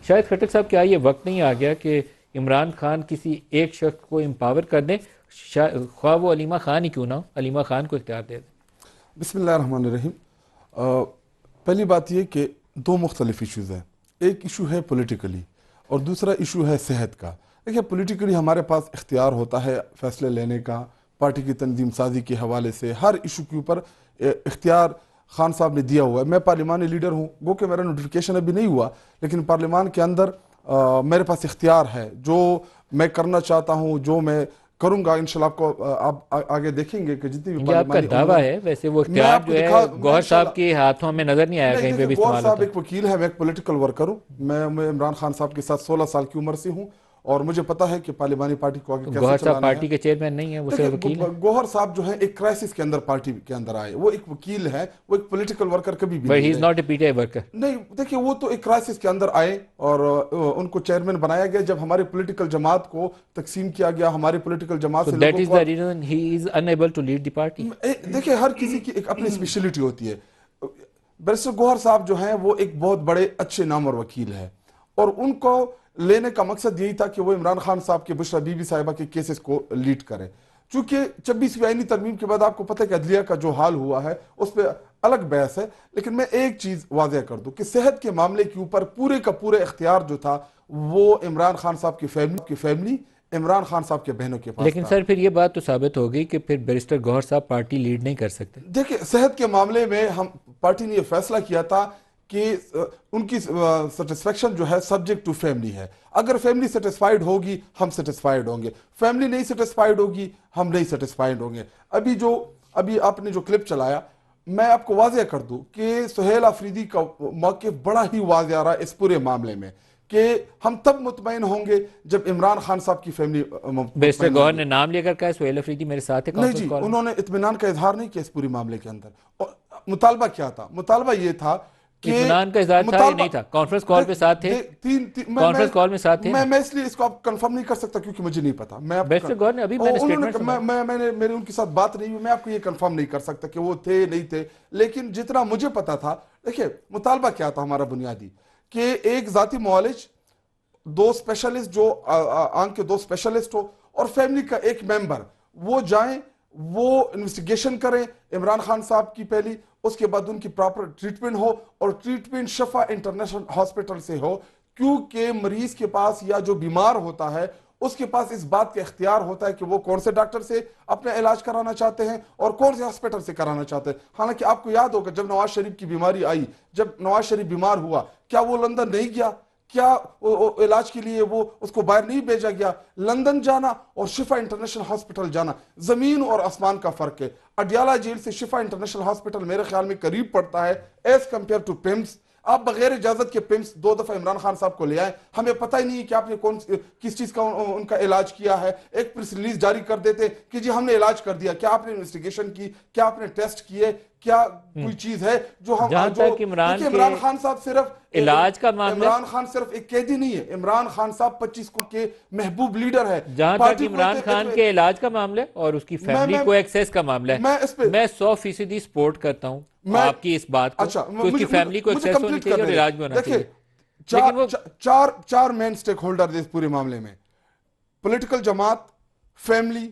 شاہد خٹک صاحب، کیا یہ وقت نہیں آ گیا کہ عمران خان کسی ایک شخص کو امپاور کر دیں، خواہ وہ علیمہ خان ہی کیوں نہ ہو، علیمہ خان کو اختیار دے دیں؟ بسم اللہ الرحمن الرحیم۔ پہلی بات یہ کہ دو مختلف ایشوز ہیں، ایک ایشو ہے پولیٹیکلی اور دوسرا ایشو ہے صحت کا۔ دیکھیے پولیٹیکلی ہمارے پاس اختیار ہوتا ہے فیصلے لینے کا، پارٹی کی تنظیم سازی کے حوالے سے ہر ایشو کے اوپر اختیار خان صاحب نے دیا ہوا ہے۔ میں پارلیمانی لیڈر ہوں، گو کہ میرا نوٹیفیکیشن ابھی نہیں ہوا، لیکن پارلیمان کے اندر میرے پاس اختیار ہے، جو میں کرنا چاہتا ہوں جو میں کروں گا انشاءاللہ۔ آپ کو آپ آگے دیکھیں گے کہ جتنی بھی یہ آپ کا دعویٰ ہے، ویسے وہ اختیار جو ہے گوہر صاحب کے ہاتھوں میں نظر نہیں آیا کہیں پہ بھی گوہر استعمال صاحب ہوتا ہے۔ ایک وکیل ہے، میں ایک پولیٹیکل ورکر ہوں، میں عمران خان صاحب کے ساتھ 16 سال کی عمر سے ہوں اور مجھے پتا ہے کہ پارلیمانی پارٹی کو آگے کیسے گوہر صاحب چلانا ہے۔ پارٹی کے چیئرمین نہیں ہیں، وہ صرف وکیل ہیں۔ گوہر صاحب جو ہیں ایک کرائسس کے اندر پارٹی کے اندر آئے، وہ ایک وکیل ہے، وہ ایک پولیٹیکل ورکر کبھی بھی بٹ ہی نہیں از رہے۔ Not a P T I worker. نہیں دیکھیں، وہ تو ایک کرائسس کے اندر آئے اور ان کو چیئرمین بنایا گیا جب ہماری پولیٹیکل جماعت کو تقسیم کیا گیا، ہماری پولیٹیکل جماعت So سے that لوگوں is کو۔ the reason he is unable to lead the party۔ دیکھیں ہر کسی کی ایک اپنی اسپیشلٹی ہوتی ہے۔ بیرسٹر گوہر صاحب جو ہیں وہ ایک بہت بڑے اچھے نامور وکیل ہیں اور ان کو لینے کا مقصد یہی تھا کہ وہ عمران خان صاحب کے بشرا بی بی صاحبہ کے کیسز کو لیڈ کرے۔ چونکہ 26ویں آئینی ترمیم کے بعد آپ کو پتہ ہے کہ عدلیہ کا جو حال ہوا ہے اس پہ الگ بحث ہے، لیکن میں ایک چیز واضح کر دوں کہ صحت کے معاملے کے اوپر پورے کا پورا اختیار جو تھا وہ عمران خان صاحب کی فیملی عمران خان صاحب کے بہنوں کے پاس لیکن تھا۔ سر پھر یہ بات تو ثابت ہو گئی کہ پھر بیرسٹر گوہر صاحب پارٹی لیڈ نہیں کر سکتے۔ دیکھیں صحت کے معاملے میں ہم پارٹی نے یہ فیصلہ کیا تھا کہ ان کی سیٹسفیکشن جو ہے سبجیکٹ ٹو فیملی ہے۔ اگر فیملی سیٹسفائیڈ ہوگی ہم سیٹسفائیڈ ہوں گے، فیملی نہیں سیٹسفائیڈ ہوگی ہم نہیں سیٹسفائیڈ ہوں گے۔ ابھی آپ نے جو کلپ چلایا، میں آپ کو واضح کر دوں کہ سہیل آفریدی کا موقف بڑا ہی واضح آ رہا ہے اس پورے معاملے میں کہ ہم تب مطمئن ہوں گے جب عمران خان صاحب کی فیملی بیرسٹر مطمئن گوہر ہوگی۔ نے نام لے کر کہا ہے سہیل آفریدی میرے ساتھ ہے نہیں کانفرنس جی، کال میں۔ انہوں نے اطمینان کا اظہار نہیں کیا اس پوری معاملے کے اندر۔ اور مطالبہ کیا تھا؟ مطالبہ یہ تھا کہ اطمینان کا اظہار تھا یا نہیں تھا؟ کانفرنس کال پہ ساتھ تھے؟ کانفرنس کال میں ساتھ تھے؟ میں اس لیے اس کو آپ کنفرم نہیں کر سکتا کیونکہ مجھے نہیں پتا۔ بیرسٹر گوہر نے ابھی میں نے اسٹیٹمنٹ سنا، میرے ان کے ساتھ بات نہیں ہوئی، میں آپ کو یہ کنفرم نہیں کر سکتا کہ وہ تھے نہیں تھے، لیکن جتنا مجھے پتا تھا، دیکھیں مطالبہ کیا تھا ہمارا بنیادی کہ ایک ذاتی معالج، دو اسپیشلسٹ جو آنکھ کے دو اسپیشلسٹ ہو اور فیملی کا ایک ممبر، وہ جائیں وہ انویسٹیگیشن کریں عمران خان صاحب کی پہلی، اس کے بعد ان کی پراپر ٹریٹمنٹ ہو اور ٹریٹمنٹ شفا انٹرنیشنل ہاسپٹل سے ہو، کیونکہ مریض کے پاس یا جو بیمار ہوتا ہے اس کے پاس اس بات کا اختیار ہوتا ہے کہ وہ کون سے ڈاکٹر سے اپنا علاج کرانا چاہتے ہیں اور کون سے ہاسپٹل سے کرانا چاہتے ہیں۔ حالانکہ آپ کو یاد ہوگا جب نواز شریف کی بیماری آئی، جب نواز شریف بیمار ہوا، کیا وہ لندن نہیں گیا؟ کیا علاج کے لیے وہ اس کو باہر نہیں بھیجا گیا؟ لندن جانا اور شفا انٹرنیشنل ہاسپٹل جانا زمین اور آسمان کا فرق ہے۔ اڈیالہ جیل سے شفا انٹرنیشنل ہاسپٹل میرے خیال میں قریب پڑتا ہے ایز کمپیئر ٹو پیمز۔ آپ بغیر اجازت کے پیمز 2 دفعہ عمران خان صاحب کو لے آئے، ہمیں پتہ ہی نہیں کہ آپ نے کس چیز کا ان کا علاج کیا ہے۔ ایک پریس ریلیز جاری کر دیتے کہ جی ہم نے علاج کر دیا، کیا آپ نے انویسٹیگیشن کی؟ کیا آپ نے ٹیسٹ کیے؟ کیا کوئی چیز ہے جو ہم جہاں تک عمران خان صاحب صرف علاج کا معاملہ، عمران خان صرف ایک قیدی نہیں ہے، عمران خان صاحب 25 کو کے محبوب لیڈر ہے۔ جہاں تک عمران خان کے علاج کا معاملہ اور اس کی فیملی کو ایکسیس کا معاملہ ہے، میں 100% سپورٹ کرتا ہوں آپ کی اس بات کو کہ اس کی فیملی کو ایکسیس ہونی چاہیے اور علاج بھی ہونا چاہیے۔ چار مین سٹیک ہولڈر تھے اس پورے معاملے میں، پولیٹیکل جماعت، فیملی،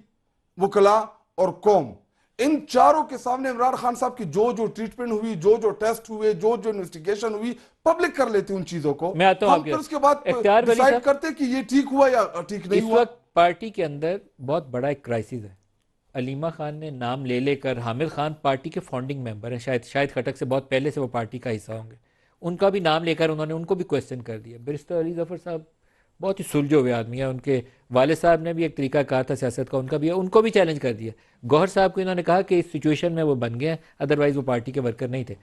وکلاء اور قوم۔ ان چاروں کے سامنے عمران خان صاحب کی جو ٹریٹمنٹ ہوئی، جو ٹیسٹ ہوئے، جو انویسٹیگیشن ہوئی، پبلک کر لیتے ان چیزوں کو، میں آتا ہوں ہم پھر اس کے بعد اختیار ولی ڈیسائیڈ صاحب، کرتے کہ یہ ٹھیک ہوا یا ٹھیک نہیں ہوا۔ اس وقت پارٹی کے اندر بہت بڑا ایک کرائسس ہے۔ علیمہ خان نے نام لے کر، حامد خان پارٹی کے فاؤنڈنگ ممبر ہیں، شاید خٹک سے بہت پہلے سے وہ پارٹی کا حصہ ہوں گے، ان کا بھی نام لے کر انہوں نے ان کو بھی کویسچن کر دیا۔ بیرسٹر علی ظفر صاحب بہت ہی سلجھے ہوئے آدمی ہیں، ان کے والد صاحب نے بھی ایک طریقہ کہا تھا سیاست کا، ان کو بھی چیلنج کر دیا۔ گوہر صاحب کو انہوں نے کہا کہ اس سچویشن میں وہ بن گئے ہیں، ادروائز وہ پارٹی کے ورکر نہیں تھے۔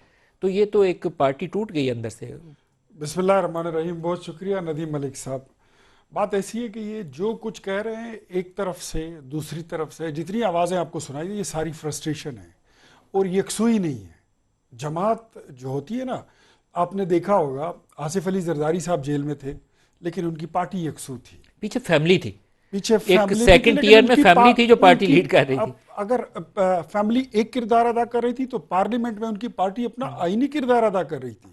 تو یہ تو ایک پارٹی ٹوٹ گئی اندر سے۔ بسم اللہ الرحمن الرحیم، بہت شکریہ ندیم ملک صاحب۔ بات ایسی ہے کہ یہ جو کچھ کہہ رہے ہیں ایک طرف سے دوسری طرف سے جتنی آوازیں آپ کو سنائی دی، یہ ساری فرسٹریشن ہے اور یکسوئی نہیں ہے۔ جماعت جو ہوتی ہے نا، آپ نے دیکھا ہوگا آصف علی زرداری صاحب جیل میں تھے لیکن ان کی پارٹی یکسو تھی، پیچھے فیملی تھی، پیچھے ایک سیکنڈ ٹیئر میں فیملی تھی جو پارٹی لیڈ کر رہی تھی۔ اگر فیملی ایک کردار ادا کر رہی تھی تو پارلیمنٹ میں ان کی پارٹی اپنا آئینی کردار ادا کر رہی تھی۔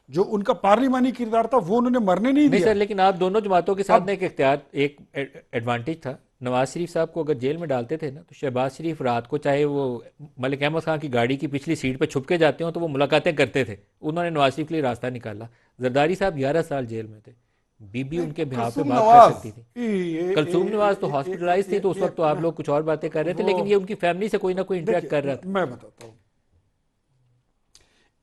جو ان کا پارلیمانی کردار تھا وہ انہوں نے مرنے نہیں نہیں دیا. سر، لیکن آپ دونوں جماعتوں کے ساتھ ایک ایڈوانٹیج تھا. نواز شریف صاحب کو اگر جیل میں ڈالتے تھے نا تو شہباز شریف رات کو چاہے وہ ملک احمد خان کی گاڑی کی پچھلی سیٹ پہ چھپ کے جاتے ہوں تو وہ ملاقاتیں کرتے تھے. انہوں نے نواز شریف کے لیے راستہ نکالا. زرداری صاحب 11 سال جیل میں تھے. بی بی ان کے بہاف پہ کلثوم بات کر نواز، سکتی تھی. کلثوم نواز تو ہاسپٹلائز تھی تو اس وقت تو آپ لوگ کچھ اور باتیں کر رہے تھے، لیکن یہ ان کی فیملی سے کوئی نہ کوئی انٹریکٹ کر رہا تھا. میں بتاتا ہوں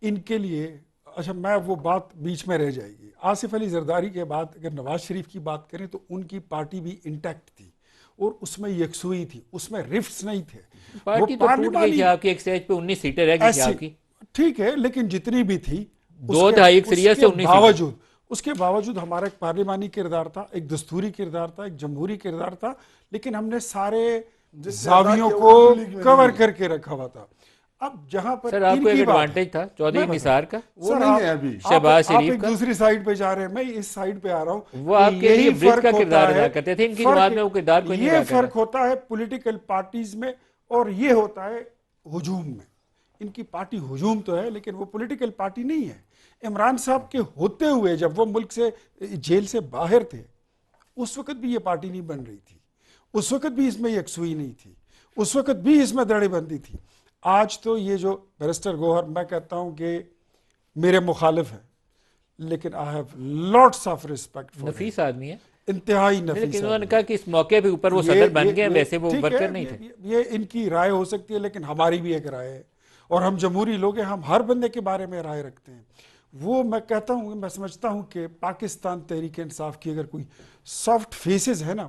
ان کے لیے. اچھا میں وہ بات بیچ میں رہ جائے گی. آصف علی زرداری کے بعد اگر نواز شریف کی بات کریں تو ان کی پارٹی بھی انٹیکٹ تھی اور اس میں یکسوئی تھی، اس میں رفٹس نہیں تھے. پارٹی تو ٹوٹ گئی تھی آپ کی، ایک سٹیج پہ 19 سیٹیں رہ گئی تھی آپ کی. ٹھیک ہے، لیکن جتنی بھی تھی 2/3 اکثریت سے 19 اس کے باوجود ہمارا ایک پارلیمانی کردار تھا، ایک دستوری کردار تھا، ایک جمہوری کردار تھا، لیکن ہم نے سارے زاویوں کو کور کر کے رکھا ہوا تھا. اب جہاں پر سر آپ ان کو ایک کی بات ایڈوانٹیج تھا چودھری نثار کا، وہ نہیں ہے ابھی. شہباز آپ شریف ایک کا. دوسری سائڈ پہ جا رہے ہیں، میں اس سائڈ پہ آ رہا ہوں. وہ آپ کے لیے برج کا کردار ادا کرتے تھے، ان کی جماعت میں وہ کردار کوئی نہیں ادا یہ کر رہا. فرق ہوتا ہے پولیٹیکل پارٹیز میں اور یہ ہوتا ہے ہجوم میں. ان کی پارٹی ہجوم تو ہے لیکن وہ پولیٹیکل پارٹی نہیں ہے. عمران صاحب کے ہوتے ہوئے جب وہ ملک سے جیل سے باہر تھے اس وقت بھی یہ پارٹی نہیں بن رہی تھی، اس وقت بھی اس میں یکسوئی نہیں تھی، اس وقت بھی اس میں دڑے بندی تھی. آج تو یہ جو بیرسٹر گوہر، میں کہتا ہوں کہ میرے مخالف ہیں لیکن I have lots of respect for نفیس آدمی ہے، انتہائی لیکن نفیس. انہوں نے کہا کہ اس موقع پہ اوپر وہ صدر بن گئے، ویسے وہ ورکر نہیں تھے. یہ ان کی رائے ہو سکتی ہے لیکن ہماری بھی ایک رائے ہے اور ہم جمہوری لوگ ہیں، ہم ہر بندے کے بارے میں رائے رکھتے ہیں. وہ میں کہتا ہوں، میں سمجھتا ہوں کہ پاکستان تحریک انصاف کی اگر کوئی سافٹ فیسز ہے نا،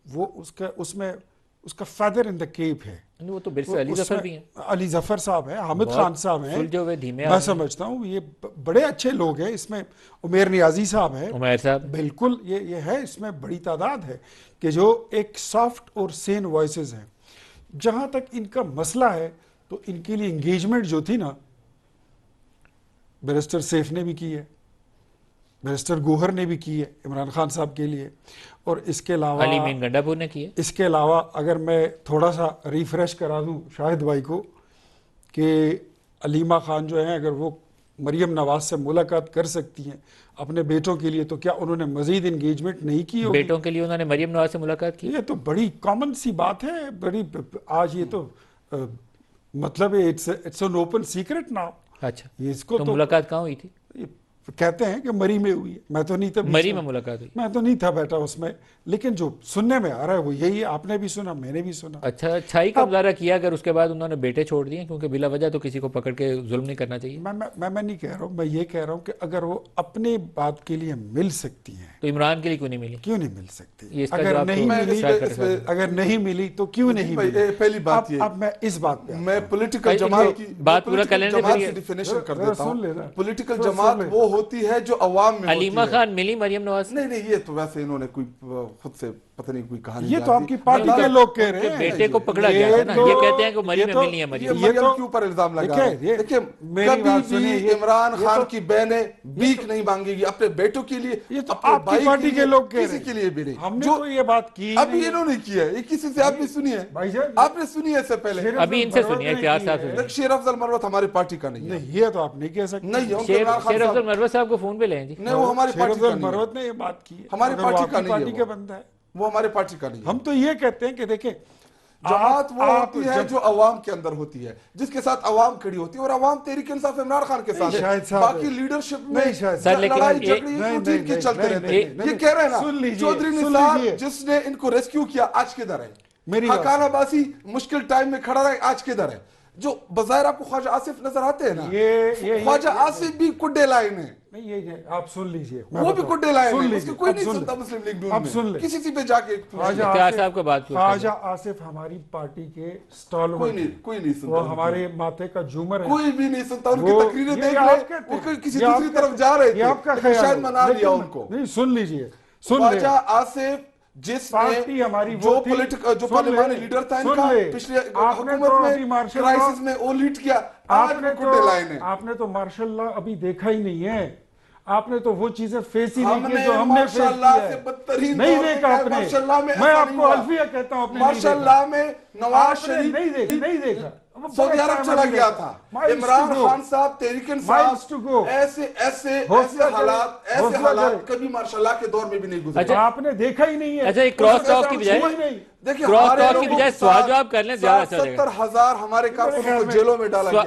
وہ اس کا فیدر ان دا کیپ ہے. وہ تو برسر علی ظفر بھی ہیں، علی ظفر صاحب ہیں، حامد خان صاحب ہیں، سلجھے ہوئے دھیمے میں سمجھتا ہوں یہ بڑے اچھے لوگ ہیں. اس میں عمیر نیازی صاحب ہیں، عمیر صاحب، بالکل یہ ہے. اس میں بڑی تعداد ہے کہ جو ایک سافٹ اور سین وائسز ہیں. جہاں تک ان کا مسئلہ ہے تو ان کے لیے انگیجمنٹ جو تھی نا بیرسٹر سیف نے بھی کی ہے، بیرسٹر گوہر نے بھی کی ہے عمران خان صاحب کے لیے. اور اس کے علاوہ علی مین گنڈا پور نے کی ہے. اس کے علاوہ اگر میں تھوڑا سا ریفریش کرا دوں شاہد بھائی کو کہ علیمہ خان جو ہیں اگر وہ مریم نواز سے ملاقات کر سکتی ہیں اپنے بیٹوں کے لیے تو کیا انہوں نے مزید انگیجمنٹ نہیں کی ہوگی؟ بیٹوں کے لیے انہوں نے مریم نواز سے ملاقات کی. یہ تو بڑی کامن سی بات ہے، بڑی آج یہ تو مطلب it's an open secret now. اچھا، اس کو تو تو ملاقات کہاں ہوئی تھی؟ کہتے ہیں کہ مری میں ہوئی ہے، میں تو نہیں تھا مری میں ملاقات ہوئی. میں تو نہیں تھا بیٹا اس میں، لیکن جو سننے میں آ رہا ہے وہ یہی ہے. آپ نے بھی سنا، میں نے بھی سنا. اچھا، اچھائی کا مظاہرہ کیا اگر اس کے بعد انہوں نے بیٹے چھوڑ دیے، کیونکہ بلا وجہ تو کسی کو پکڑ کے ظلم نہیں کرنا چاہیے. میں نہیں کہہ رہا ہوں، میں یہ کہہ رہا ہوں کہ اگر وہ اپنے بات کے لیے مل سکتی ہیں تو عمران کے لیے کیوں نہیں ملی؟ کیوں نہیں مل سکتی؟ یہ اس کا اگر جواب نہیں تو ملی، شاید کر سکتے. اگر نہیں ملی تو کیوں نہیں ملی؟ پہلی بات یہ، اب میں اس بات پہ میں پولیٹیکل جماعت کی بات پورا کر لینے جماعت دیں. کی ڈیفینیشن کر دیتا سن ہوں. لینا. پولیٹیکل جماعت وہ ہوتی ہے جو عوام میں ہوتی علیمہ ہے. خان ملی مریم نواز؟ نہیں یہ تو ویسے انہوں نے کوئی خود سے پتہ نہیں کوئی کہانی. یہ تو آپ کی پارٹی کے لوگ کہہ رہے ہیں. بیٹے کو پکڑا گیا تھا نا، یہ کہتے ہیں کہ مریم میں ملنی ہے. مریم یہ مریم کے اوپر الزام لگا رہے ہیں. دیکھیں کبھی بھی عمران خان کی بہنیں بھیک نہیں مانگے گی اپنے بیٹوں کے لیے، یہ تو اپنے آپ کی پارٹی کے لوگ کہہ رہے ہیں، کسی کے لیے بھی نہیں. ہم نے تو یہ بات کی ابھی انہوں نے کیا ہے، یہ کسی سے آپ نے سنی ہے؟ آپ نے سنی ہے اس سے پہلے؟ ابھی ان سے سنیے، اختیار صاحب سے. شیر افضل مروت ہماری پارٹی کا نہیں ہے. نہیں، یہ تو آپ نہیں کہہ سکتے. نہیں، شیر افضل مروت صاحب کو فون پہ لیں جی. نہیں، وہ ہماری پارٹی کا نہیں ہے. مروت نے یہ بات کی ہے، ہماری پارٹی کا نہیں ہے. پارٹی کا بندہ ہے، وہ ہمارے پارٹی کا نہیں ہے. ہم تو یہ کہتے ہیں کہ دیکھیں جماعت وہ ہوتی ہے جو عوام کے اندر ہوتی ہے، جس کے ساتھ عوام کھڑی ہوتی ہے، اور عوام تحریک انصاف عمران خان کے ساتھ ہے. باقی لیڈرشپ میں لڑائی جھگڑی روٹین کے چلتے رہتے ہیں. یہ کہہ رہے ہیں نا چودھری نثار جس نے ان کو ریسکیو کیا آج کدھر ہے؟ حقان عباسی مشکل ٹائم میں کھڑا رہا آج کدھر ہے؟ جو بظاہر آپ کو خواجہ آصف نظر آتے ہیں نا، خواجہ آصف بھی کڈے لائن ہے. نہیں، یہ آپ سن لیجئے، وہ بھی کڈے لائن ہے، اس کو کوئی نہیں سنتا مسلم لیگ نون میں. کسی سی پہ جا کے اختیار صاحب کو بات خواجہ آصف ہماری پارٹی کے سٹالورٹ، کوئی نہیں سنتا. وہ ہمارے ماتھے کا جھومر ہے، کوئی بھی نہیں سنتا. ان کی تقریریں دیکھ لیں، وہ کسی دوسری طرف جا رہے یہ آپ کا تھے، شاید منا لیا ان کو. نہیں، سن لیجئے. خواجہ آصف جس نے جو پارلیمانی لیڈر تھا ان کا پچھلے حکومت میں کرائسس میں وہ لیڈ کیا، آج میں کڈے لائن ہے. آپ نے تو ماشاء اللہ ابھی دیکھا ہی نہیں ہے، آپ نے تو وہ چیزیں فیس ہی نہیں کی جو ہم نے فیس کیا ہے. نہیں دیکھا آپ نے. میں آپ کو الفیہ کہتا ہوں اپنے. ماشاءاللہ میں نواز شریف نہیں دیکھا. سعودی عرب چلا گیا تھا, عمران خان صاحب, تحریک انصاف, ایسے حالات کبھی ماشاء اللہ کے دور میں بھی نہیں گزرے. آپ نے دیکھا ہی نہیں ہے. اچھا کراس ٹاک کی بجائے دیکھیں کراس ٹاک کی بجائے سوال جواب کر لیں, زیادہ اچھا رہے گا. 70,000 ہمارے کارکنوں کو جیلوں میں ڈالا گیا.